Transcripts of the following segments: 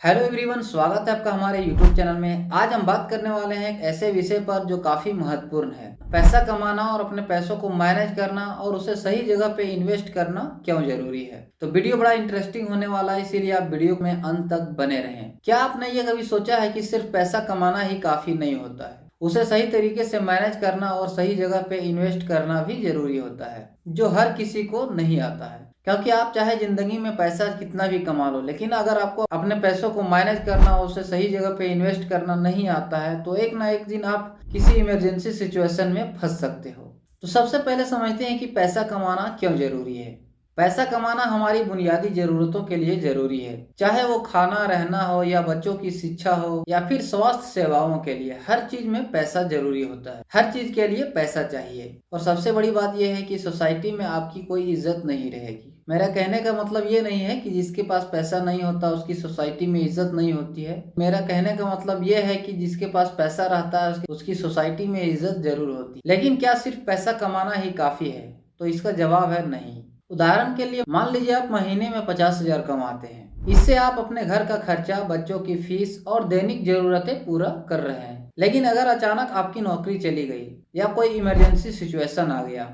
Hello everyone, स्वागत है आपका हमारे यूट्यूब चैनल में। आज हम बात करने वाले हैं एक ऐसे विषय पर जो काफ़ी महत्वपूर्ण है। पैसा कमाना और अपने पैसों को मैनेज करना और उसे सही जगह पे इन्वेस्ट करना क्यों जरूरी है। तो वीडियो बड़ा इंटरेस्टिंग होने वाला है, इसीलिए आप वीडियो में अंत तक बने रहें। क्या आपने ये कभी सोचा है कि सिर्फ पैसा कमाना ही काफ़ी नहीं होता है, उसे सही तरीके से मैनेज करना और सही जगह पे इन्वेस्ट करना भी जरूरी होता है, जो हर किसी को नहीं आता है। क्योंकि आप चाहे जिंदगी में पैसा कितना भी कमा लो, लेकिन अगर आपको अपने पैसों को मैनेज करना और उसे सही जगह पे इन्वेस्ट करना नहीं आता है तो एक ना एक दिन आप किसी इमरजेंसी सिचुएशन में फंस सकते हो। तो सबसे पहले समझते हैं कि पैसा कमाना क्यों जरूरी है। पैसा कमाना हमारी बुनियादी जरूरतों के लिए जरूरी है, चाहे वो खाना रहना हो या बच्चों की शिक्षा हो या फिर स्वास्थ्य सेवाओं के लिए। हर चीज में पैसा जरूरी होता है, हर चीज के लिए पैसा चाहिए। और सबसे बड़ी बात यह है कि सोसाइटी में आपकी कोई इज्जत नहीं रहेगी। मेरा कहने का मतलब ये नहीं है कि जिसके पास पैसा नहीं होता उसकी सोसाइटी में इज्जत नहीं होती है। मेरा कहने का मतलब ये है कि जिसके पास पैसा रहता है उसकी सोसाइटी में इज्जत जरूर होती है। लेकिन क्या सिर्फ पैसा कमाना ही काफी है? तो इसका जवाब है नहीं। उदाहरण के लिए मान लीजिए आप महीने में 50,000 कमाते हैं। इससे आप अपने घर का खर्चा, बच्चों की फीस और दैनिक जरूरतें पूरा कर रहे हैं। लेकिन अगर अचानक आपकी नौकरी चली गई या कोई इमरजेंसी सिचुएशन आ गया,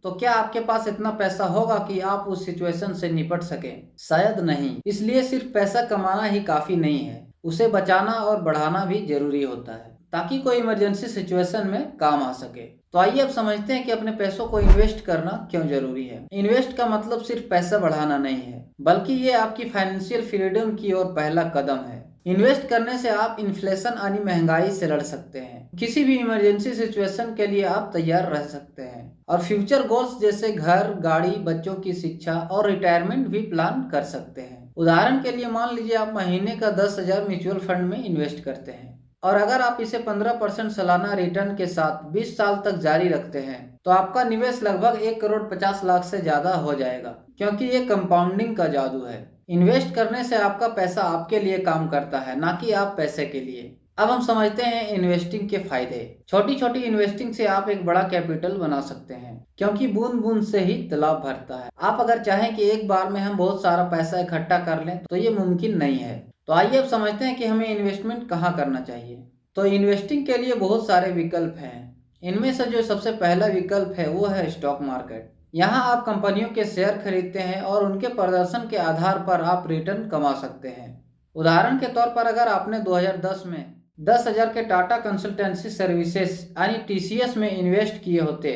तो क्या आपके पास इतना पैसा होगा कि आप उस सिचुएशन से निपट सके? शायद नहीं। इसलिए सिर्फ पैसा कमाना ही काफी नहीं है, उसे बचाना और बढ़ाना भी जरूरी होता है ताकि कोई इमरजेंसी सिचुएशन में काम आ सके। तो आइए अब समझते हैं कि अपने पैसों को इन्वेस्ट करना क्यों जरूरी है। इन्वेस्ट का मतलब सिर्फ पैसा बढ़ाना नहीं है, बल्कि ये आपकी फाइनेंशियल फ्रीडम की ओर पहला कदम है। इन्वेस्ट करने से आप इन्फ्लेशन यानी महंगाई से लड़ सकते हैं, किसी भी इमरजेंसी सिचुएशन के लिए आप तैयार रह सकते हैं और फ्यूचर गोल्स जैसे घर, गाड़ी, बच्चों की शिक्षा और रिटायरमेंट भी प्लान कर सकते हैं। उदाहरण के लिए मान लीजिए आप महीने का 10,000 म्यूचुअल फंड में इन्वेस्ट करते हैं और अगर आप इसे 15% सालाना रिटर्न के साथ 20 साल तक जारी रखते हैं तो आपका निवेश लगभग 1,50,00,000 से ज्यादा हो जाएगा, क्योंकि ये कंपाउंडिंग का जादू है। इन्वेस्ट करने से आपका पैसा आपके लिए काम करता है, ना कि आप पैसे के लिए। अब हम समझते हैं इन्वेस्टिंग के फायदे। छोटी छोटी इन्वेस्टिंग से आप एक बड़ा कैपिटल बना सकते हैं, क्योंकि बूंद बूंद से ही तालाब भरता है। आप अगर चाहें कि एक बार में हम बहुत सारा पैसा इकट्ठा कर लें तो ये मुमकिन नहीं है। तो आइए अब समझते हैं कि हमें इन्वेस्टमेंट कहाँ करना चाहिए। तो इन्वेस्टिंग के लिए बहुत सारे विकल्प हैं। इनमें से जो सबसे पहला विकल्प है वो है स्टॉक मार्केट। यहाँ आप कंपनियों के शेयर खरीदते हैं और उनके प्रदर्शन के आधार पर आप रिटर्न कमा सकते हैं। उदाहरण के तौर पर अगर आपने 2010 में 10,000 के टाटा कंसल्टेंसी सर्विसेज यानी टीसीएस में इन्वेस्ट किए होते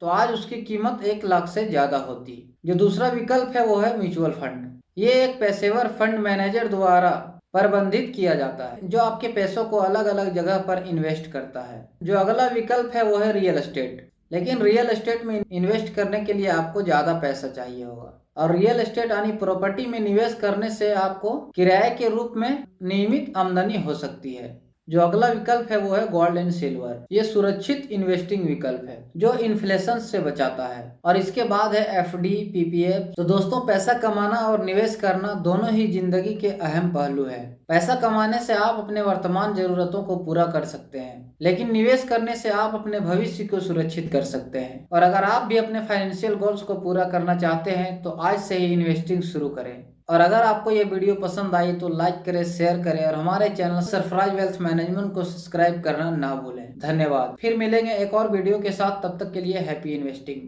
तो आज उसकी कीमत 1 लाख से ज्यादा होती। जो दूसरा विकल्प है वो है म्यूचुअल फंड। ये एक पेशेवर फंड मैनेजर द्वारा प्रबंधित किया जाता है, जो आपके पैसों को अलग अलग जगह पर इन्वेस्ट करता है। जो अगला विकल्प है वो है रियल एस्टेट। लेकिन रियल एस्टेट में इन्वेस्ट करने के लिए आपको ज्यादा पैसा चाहिए होगा और रियल एस्टेट यानी प्रॉपर्टी में निवेश करने से आपको किराए के रूप में नियमित आमदनी हो सकती है। जो अगला विकल्प है वो है गोल्ड एंड सिल्वर। ये सुरक्षित इन्वेस्टिंग विकल्प है जो इन्फ्लेशन से बचाता है। और इसके बाद है एफडी, पीपीएफ। तो दोस्तों, पैसा कमाना और निवेश करना दोनों ही जिंदगी के अहम पहलू है। पैसा कमाने से आप अपने वर्तमान जरूरतों को पूरा कर सकते हैं, लेकिन निवेश करने से आप अपने भविष्य को सुरक्षित कर सकते हैं। और अगर आप भी अपने फाइनेंशियल गोल्स को पूरा करना चाहते हैं तो आज से ही इन्वेस्टिंग शुरू करें। और अगर आपको ये वीडियो पसंद आई तो लाइक करें, शेयर करें और हमारे चैनल सरफराज वेल्थ मैनेजमेंट को सब्सक्राइब करना ना भूलें। धन्यवाद। फिर मिलेंगे एक और वीडियो के साथ, तब तक के लिए हैप्पी इन्वेस्टिंग।